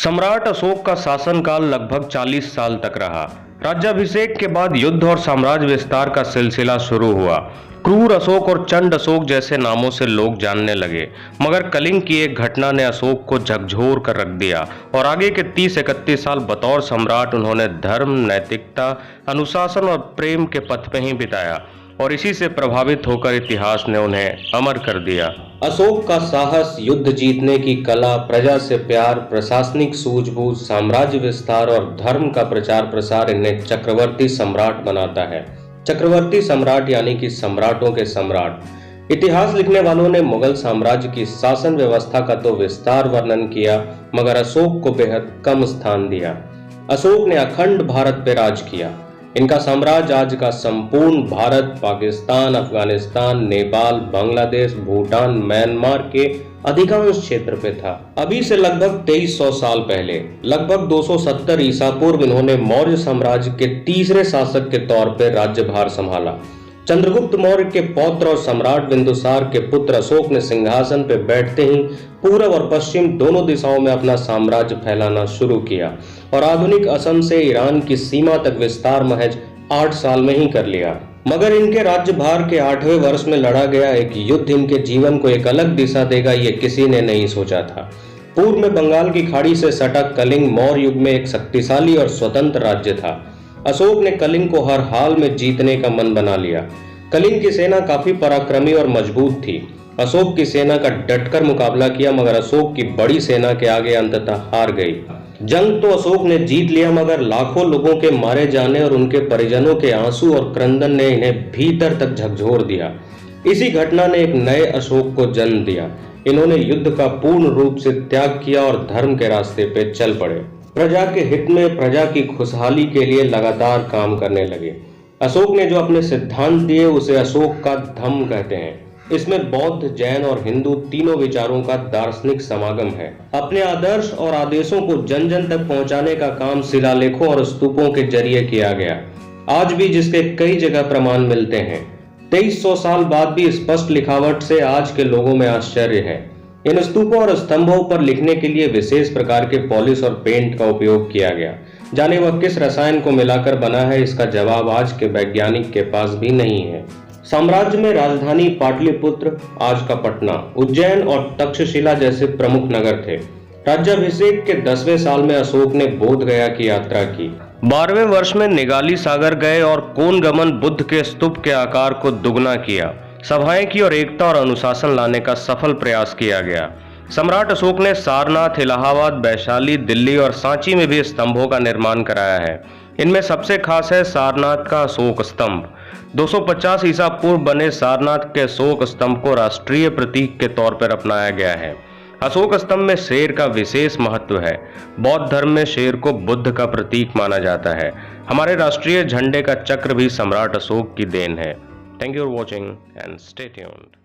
सम्राट अशोक का शासनकाल लगभग 40 साल तक रहा। राज्याभिषेक के बाद युद्ध और साम्राज्य विस्तार का सिलसिला शुरू हुआ। क्रूर अशोक और चंड अशोक जैसे नामों से लोग जानने लगे, मगर कलिंग की एक घटना ने अशोक को झकझोर कर रख दिया और आगे के 30-31 साल बतौर सम्राट उन्होंने धर्म, नैतिकता, अनुशासन और प्रेम के पथ पे ही बिताया और इसी से प्रभावित होकर इतिहास ने उन्हें अमर कर दिया। अशोक का साहस, युद्ध जीतने की कला, प्रजा से प्यार, प्रशासनिक सूझबूझ, साम्राज्य विस्तार और धर्म का प्रचार प्रसार इन्हें चक्रवर्ती सम्राट बनाता है। चक्रवर्ती सम्राट यानी कि सम्राटों के सम्राट। इतिहास लिखने वालों ने मुगल साम्राज्य की शासन व्यवस्था का तो विस्तार वर्णन किया, मगर अशोक को बेहद कम स्थान दिया। अशोक ने अखंड भारत पर राज किया। इनका साम्राज्य आज का संपूर्ण भारत, पाकिस्तान, अफगानिस्तान, नेपाल, बांग्लादेश, भूटान, म्यांमार के अधिकांश क्षेत्र पे था। अभी से लगभग 2300 साल पहले, लगभग 270 ईसा पूर्व, इन्होंने मौर्य साम्राज्य के तीसरे शासक के तौर पर राज्यभार संभाला। चंद्रगुप्त मौर्य के पौत्र और सम्राट बिंदुसार के पुत्र अशोक ने सिंहासन पर बैठते ही पूर्व और पश्चिम दोनों दिशाओं में अपना साम्राज्य फैलाना शुरू किया और आधुनिक असम से ईरान की सीमा तक विस्तार महज 8 साल में ही कर लिया। मगर इनके राज्यभार के 8वें वर्ष में लड़ा गया एक युद्ध इनके जीवन को एक अलग दिशा देगा, ये किसी ने नहीं सोचा था। पूर्व में बंगाल की खाड़ी से सटा कलिंग मौर्य युग में एक शक्तिशाली और स्वतंत्र राज्य था। अशोक ने कलिंग को हर हाल में जीतने का मन बना लिया। कलिंग की सेना काफी पराक्रमी और मजबूत थी। अशोक की सेना का डटकर मुकाबला किया, मगर अशोक की बड़ी सेना के आगे अंततः हार गई। जंग तो अशोक ने जीत लिया, मगर लाखों लोगों के मारे जाने और उनके परिजनों के आंसू और क्रंदन ने इन्हें भीतर तक झकझोर दिया। इसी घटना ने एक नए अशोक को जन्म दिया। इन्होंने युद्ध का पूर्ण रूप से त्याग किया और धर्म के रास्ते पे चल पड़े। प्रजा के हित में, प्रजा की खुशहाली के लिए लगातार काम करने लगे। अशोक ने जो अपने सिद्धांत दिए उसे अशोक का धम्म कहते हैं। इसमें बौद्ध, जैन और हिंदू तीनों विचारों का दार्शनिक समागम है। अपने आदर्श और आदेशों को जन जन तक पहुंचाने का काम शिलालेखों और स्तूपों के जरिए किया गया, आज भी जिसके कई जगह प्रमाण मिलते हैं। 2300 साल बाद भी स्पष्ट लिखावट से आज के लोगों में आश्चर्य है। इन स्तूपों और स्तंभों पर लिखने के लिए विशेष प्रकार के पॉलिश और पेंट का उपयोग किया गया। जाने वह किस रसायन को मिलाकर बना है, इसका जवाब आज के वैज्ञानिक के पास भी नहीं है। साम्राज्य में राजधानी पाटलिपुत्र, आज का पटना, उज्जैन और तक्षशिला जैसे प्रमुख नगर थे। राज्याभिषेक के 10वें साल में अशोक ने बोध गया की यात्रा की। 12वें वर्ष में निगाली सागर गए और कोनगमन बुद्ध के स्तूप के आकार को दुगना किया। सभाएं की और एकता और अनुशासन लाने का सफल प्रयास किया गया। सम्राट अशोक ने सारनाथ, इलाहाबाद, वैशाली, दिल्ली और सांची में भी स्तंभों का निर्माण कराया है। इनमें सबसे खास है सारनाथ का अशोक स्तंभ। 250 ईसा पूर्व बने सारनाथ के अशोक स्तंभ को राष्ट्रीय प्रतीक के तौर पर अपनाया गया है। अशोक स्तंभ में शेर का विशेष महत्व है। बौद्ध धर्म में शेर को बुद्ध का प्रतीक माना जाता है। हमारे राष्ट्रीय झंडे का चक्र भी सम्राट अशोक की देन है। Thank you for watching and stay tuned.